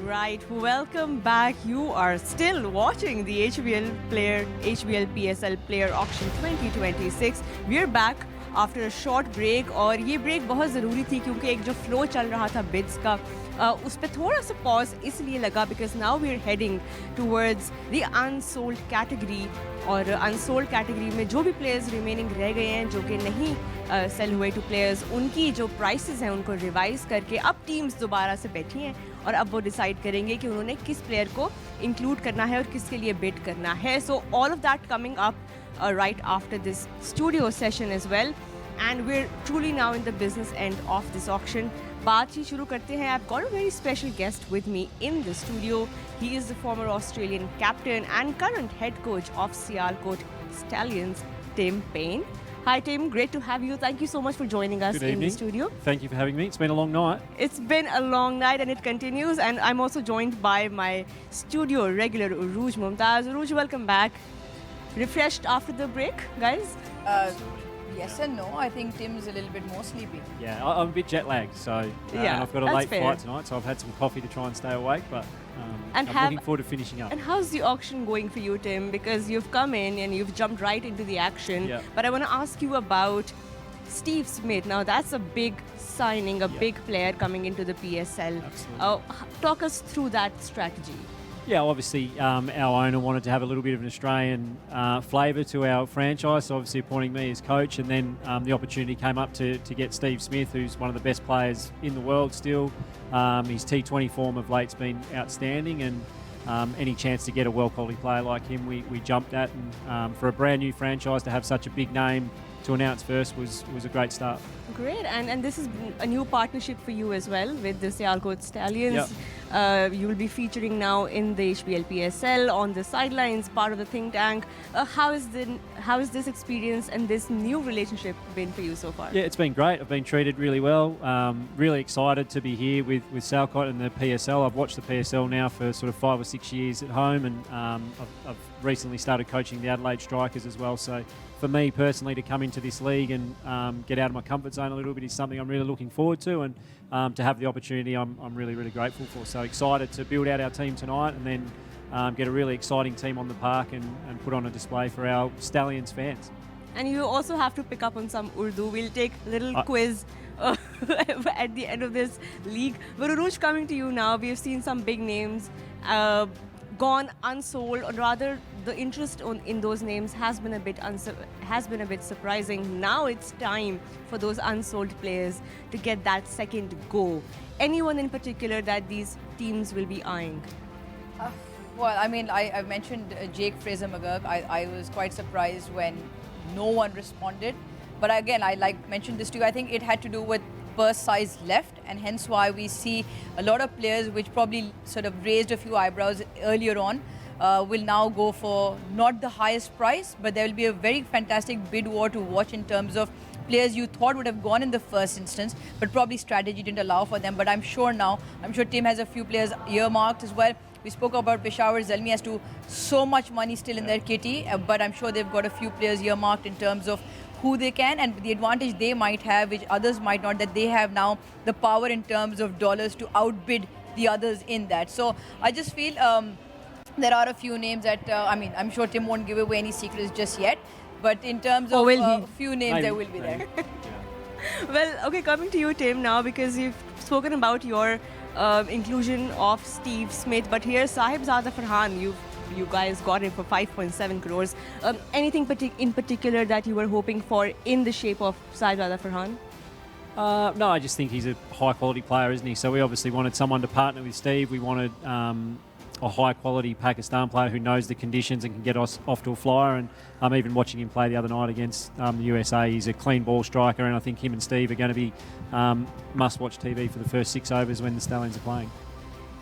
Right, welcome back. You are still watching the HBL PSL Player Auction 2026. We're back after a short break और ये break बहुत ज़रूरी थी क्योंकि एक जो फ्लो चल रहा था बिड्स का उस पर थोड़ा सा पॉज इसलिए लगा because now we are heading towards the unsold category और अनसोल्ड कैटेगरी में जो भी प्लेयर्स रिमेनिंग रह गए हैं जो कि नहीं सेल हुए टू प्लेयर्स उनकी जो प्राइसेस हैं उनको रिवाइज करके अब टीम्स दोबारा से बैठी हैं और अब वो डिसाइड करेंगे कि उन्होंने किस प्लेयर को इंक्लूड करना है और किसके लिए बिड करना है so all of that coming up right after this studio session as well and we're truly now in the business end of this auction बात ही शुरू करते हैं I've got a very special guest with me in the studio he is the former Australian captain and current head coach of Sialkot Stallions Tim Payne. Hi Tim, great to have you. Thank you so much for joining us in the studio. Thank you for having me. It's been a long night. It's been a long night and it continues and I'm also joined by my studio regular Uruj Mumtaz. Uruj, welcome back. Refreshed after the break, guys? Yes and no. I think Tim's a little bit more sleepy. Yeah, I'm a bit jet lagged, so and I've got a late flight tonight, so I've had some coffee to try and stay awake, but I'm looking forward to finishing up. And how's the auction going for you, Tim? Because you've come in and you've jumped right into the action, but I want to ask you about Steve Smith. Now, that's a big signing, a big player coming into the PSL. Absolutely. Talk us through that strategy. Yeah, obviously our owner wanted to have a little bit of an Australian flavour to our franchise, so obviously appointing me as coach, and then the opportunity came up to get Steve Smith, who's one of the best players in the world still. His T20 form of late's been outstanding, and any chance to get a well-quality player like him, we jumped at. And for a brand new franchise to have such a big name to announce first was a great start. Great, and this is a new partnership for you as well with the Sialkot Stallions. Yep. You will be featuring now in the HBL PSL on the sidelines, part of the think tank. How is this experience and this new relationship been for you so far? Yeah, it's been great. I've been treated really well. Really excited to be here with Sialkot and the PSL. I've watched the PSL now for sort of 5 or 6 years at home, and I've recently started coaching the Adelaide Strikers as well. So for me personally to come into this league and get out of my comfort zone a little bit is something I'm really looking forward to, and to have the opportunity I'm really, really grateful for. So excited to build out our team tonight and then get a really exciting team on the park and put on a display for our Stallions fans. And you also have to pick up on some Urdu. We'll take a little quiz at the end of this league. But Uruj, coming to you now, we have seen some big names gone unsold, or rather the interest in those names has been a bit surprising. Now it's time for those unsold players to get that second go. Anyone in particular that these teams will be eyeing? Well, I mean, I've mentioned Jake Fraser-McGurk. I was quite surprised when no one responded. But again, I mentioned this to you. I think it had to do with purse size left, and hence why we see a lot of players which probably sort of raised a few eyebrows earlier on will now go for not the highest price, but there will be a very fantastic bid war to watch in terms of players you thought would have gone in the first instance, but probably strategy didn't allow for them. But I'm sure Tim has a few players earmarked as well. We spoke about Peshawar. Zalmi has so much money still in their kitty, but I'm sure they've got a few players earmarked in terms of who they can, and the advantage they might have, which others might not, that they have now the power in terms of dollars to outbid the others in that. So I just feel there are a few names that, I'm sure Tim won't give away any secrets just yet, but in terms of a few names, there will be there. Well, okay, coming to you, Tim, now, because you've spoken about your inclusion of Steve Smith, but here Sahibzada Farhan, you guys got him for 5.7 crores. Anything in particular that you were hoping for in the shape of Sahibzada Farhan? No, I just think he's a high quality player, isn't he? So we obviously wanted someone to partner with Steve. We wanted a high quality Pakistan player who knows the conditions and can get us off to a flyer. And even watching him play the other night against the USA, he's a clean ball striker, and I think him and Steve are going to be must-watch TV for the first 6 overs when the Stallions are playing.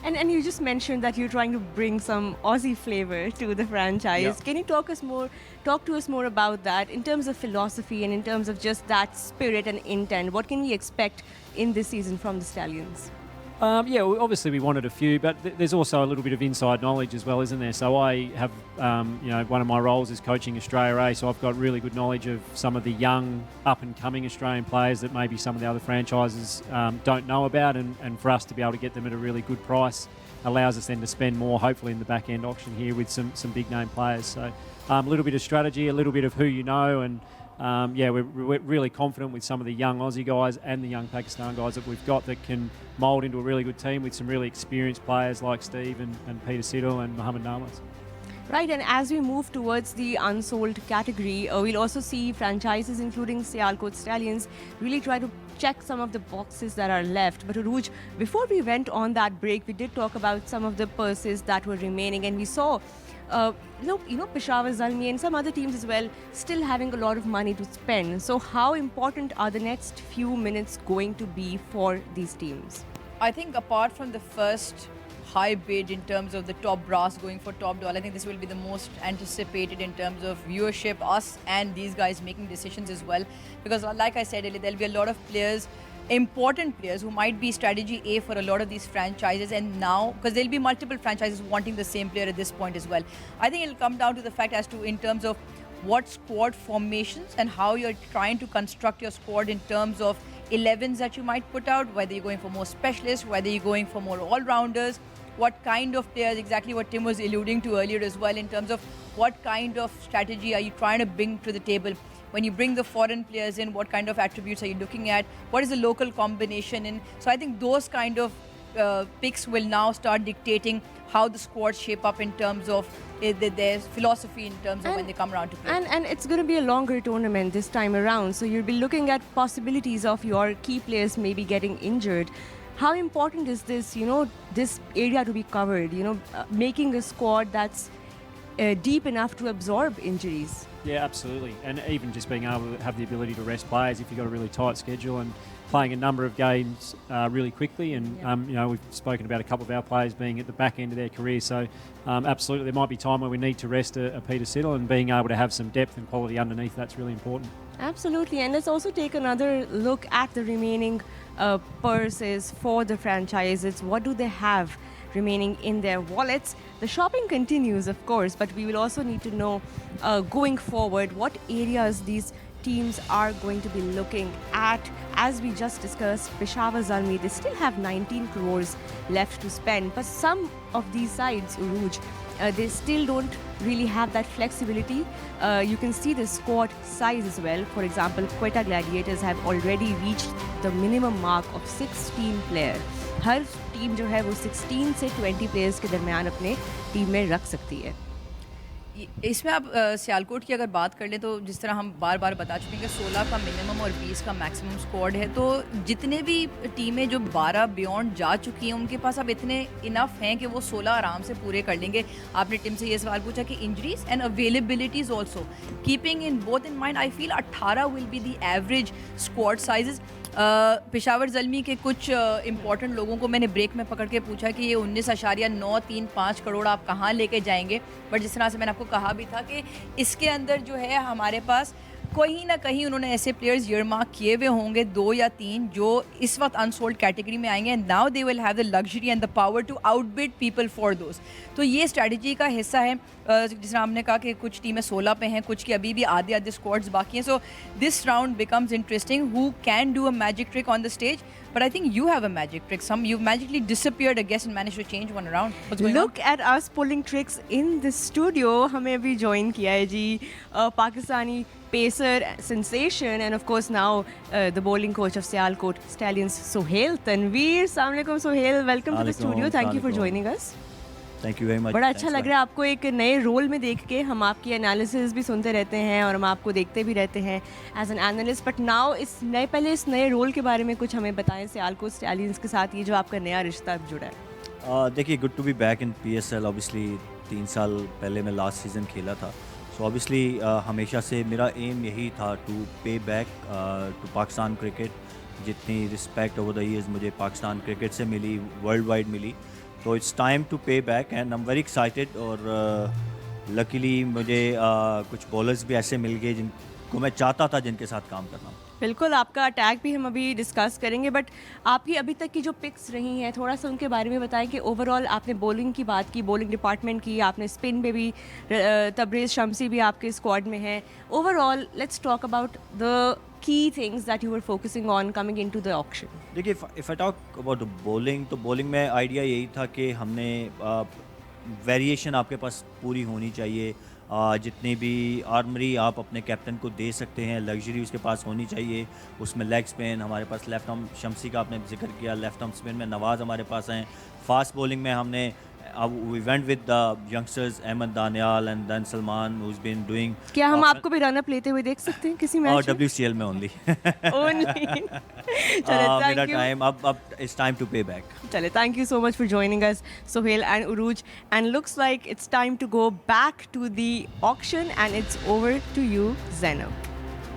And you just mentioned that you're trying to bring some Aussie flavor to the franchise. Yep. Can you talk to us more about that in terms of philosophy and in terms of just that spirit and intent? What can we expect in this season from the Stallions? Yeah, well, obviously we wanted a few, but there's also a little bit of inside knowledge as well, isn't there? So I have, one of my roles is coaching Australia A, so I've got really good knowledge of some of the young, up-and-coming Australian players that maybe some of the other franchises don't know about, and for us to be able to get them at a really good price allows us then to spend more, hopefully in the back-end auction here with some big-name players. So a little bit of strategy, a little bit of who you know, and we're really confident with some of the young Aussie guys and the young Pakistan guys that we've got that can mould into a really good team with some really experienced players like Steve and Peter Siddle and Mohamed Nawaz. Right, and as we move towards the unsold category, we'll also see franchises including Sialkot Stallions really try to check some of the boxes that are left. But Arooj, before we went on that break, we did talk about some of the purses that were remaining, and we saw Peshawar Zalmi and some other teams as well still having a lot of money to spend. So how important are the next few minutes going to be for these teams? I think apart from the first high bid in terms of the top brass going for top dollar, I think this will be the most anticipated in terms of viewership, us and these guys making decisions as well. Because like I said earlier, there'll be a lot of players, important players who might be strategy A for a lot of these franchises, and now because there'll be multiple franchises wanting the same player at this point as well. I think it'll come down to the fact as to in terms of what squad formations and how you're trying to construct your squad in terms of 11s that you might put out, whether you're going for more specialists, whether you're going for more all-rounders, what kind of players, exactly what Tim was alluding to earlier as well, in terms of what kind of strategy are you trying to bring to the table. When you bring the foreign players in, what kind of attributes are you looking at? What is the local combination in? So I think those kind of picks will now start dictating how the squads shape up in terms of their philosophy in terms of when they come around to play. And it's going to be a longer tournament this time around. So you'll be looking at possibilities of your key players maybe getting injured. How important is this, this area to be covered, making a squad that's deep enough to absorb injuries? Yeah, absolutely. And even just being able to have the ability to rest players if you've got a really tight schedule and playing a number of games really quickly. And, we've spoken about a couple of our players being at the back end of their career. So, absolutely, there might be time where we need to rest a Peter Siddle, and being able to have some depth and quality underneath, that's really important. Absolutely. And let's also take another look at the remaining purses for the franchises. What do they have remaining in their wallets? The shopping continues, of course, but we will also need to know going forward what areas these teams are going to be looking at. As we just discussed, Peshawar Zalmi, they still have 19 crores left to spend, but some of these sides, Arooj, they still don't really have that flexibility. You can see the squad size as well. For example, Quetta Gladiators have already reached the minimum mark of 16 players. Her team जो है वो 16 से 20 players के दरमियान अपने team में रख सकती है. इसमें आप सियालकोट की अगर बात कर लें तो जिस तरह हम बार बार बता चुके हैं कि 16 का मिनिमम और 20 का मैक्सिमम स्क्वाड है, तो जितने भी टीमें जो 12 बियॉन्ड जा चुकी हैं उनके पास अब इतने इनफ हैं कि वो 16 आराम से पूरे कर लेंगे. आपने टीम से ये सवाल पूछा कि injuries and availabilities also keeping in both in mind, I feel 18 will be the average squad sizes. Peshawar Zalmi के कुछ इंपॉर्टेंट लोगों को मैंने ब्रेक में पकड़ के पूछा कि ये 19.935 करोड़ आप कहाँ लेके जाएंगे. बट जिस तरह से मैंने आपको कहा भी था कि इसके अंदर जो है हमारे पास कहीं ना कहीं उन्होंने ऐसे प्लेयर्स ईयरमार्क किए हुए होंगे 2 या 3 जो इस वक्त अनसोल्ड कैटेगरी में आएंगे. And now they will have the luxury and the power to outbid people for those. तो ये स्ट्रैटेजी का हिस्सा है. जिस तरह हमने कहा कि कुछ टीमें 16 पे हैं, कुछ की अभी भी आधे आधे स्क्वाड्स बाकी हैं. So this round becomes interesting. Who can do a magic trick on the stage? But I think you have a magic trick. You've magically disappeared, I guess, and managed to change one around. What's going Look at us pulling tricks in the studio. हमें अभी join किया है जी Pakistani pacer sensation, and of course now the bowling coach of Sialkot Stallions, Sohail Tanveer. Assalamu alaikum, Sohail. Welcome to the studio. Thank you for joining us. Thank you very much. बड़ा अच्छा लग रहा है आपको एक नए role में देख के. हम आपकी एनालिसिस भी सुनते रहते हैं और हम आपको देखते भी रहते हैं as an analyst. But now पहले इस नए रोल के बारे में कुछ हमें बताएं. सियालकोट स्टैलियंस के साथ ये जो आपका नया रिश्ता जुड़ा है. देखिए, good to be back in PSL. Obviously 3 साल पहले मैं लास्ट सीज़न खेला था. सो ऑब्वियसली हमेशा से मेरा एम यही था टू पे बैक टू पाकिस्तान क्रिकेट. जितनी रिस्पेक्ट ओवर द ईयर्स मुझे पाकिस्तान क्रिकेट से मिली, वर्ल्ड वाइड मिली, तो इट्स टाइम टू पे back and I am very excited. और लकीली मुझे कुछ बॉलर्स भी ऐसे मिल गए जिनको मैं चाहता था जिनके साथ काम करना. बिल्कुल, आपका अटैक भी हम अभी डिस्कस करेंगे, बट आपकी अभी तक की जो पिक्स रही हैं थोड़ा सा उनके बारे में बताएं कि ओवरऑल आपने बॉलिंग की बात की, बॉलिंग डिपार्टमेंट की, आपने स्पिन में भी तबरेज़ शम्सी भी आपके स्क्वाड में हैं. Overall let's talk about the key things that you were focusing on coming into the auction. देखिए, if I talk about bowling, तो बॉलिंग में आइडिया यही था कि हमने वेरिएशन आपके पास पूरी होनी चाहिए. जितनी भी आर्मरी आप अपने कैप्टन को दे सकते हैं, लग्जरी उसके पास होनी चाहिए. उसमें लेग स्पिन हमारे पास, लेफ्ट आर्म शम्सी का आपने जिक्र किया, लेफ्ट आर्म स्पिन में नवाज़ हमारे पास हैं. फास्ट बॉलिंग में हमने we went with the youngsters Ahmad Daniyal and then Salman, who is been doing. क्या हम आपको भी रन अप लेते हुए देख सकते हैं किसी मैच में? WCL में ओनली. Only. चले, मेरा thank you. टाइम अब इट्स टाइम टू पे back. Chale, thank you so much for joining us, Sohail and Uruj. And looks like it's time to go back to the auction, and it's over to you, Zainab.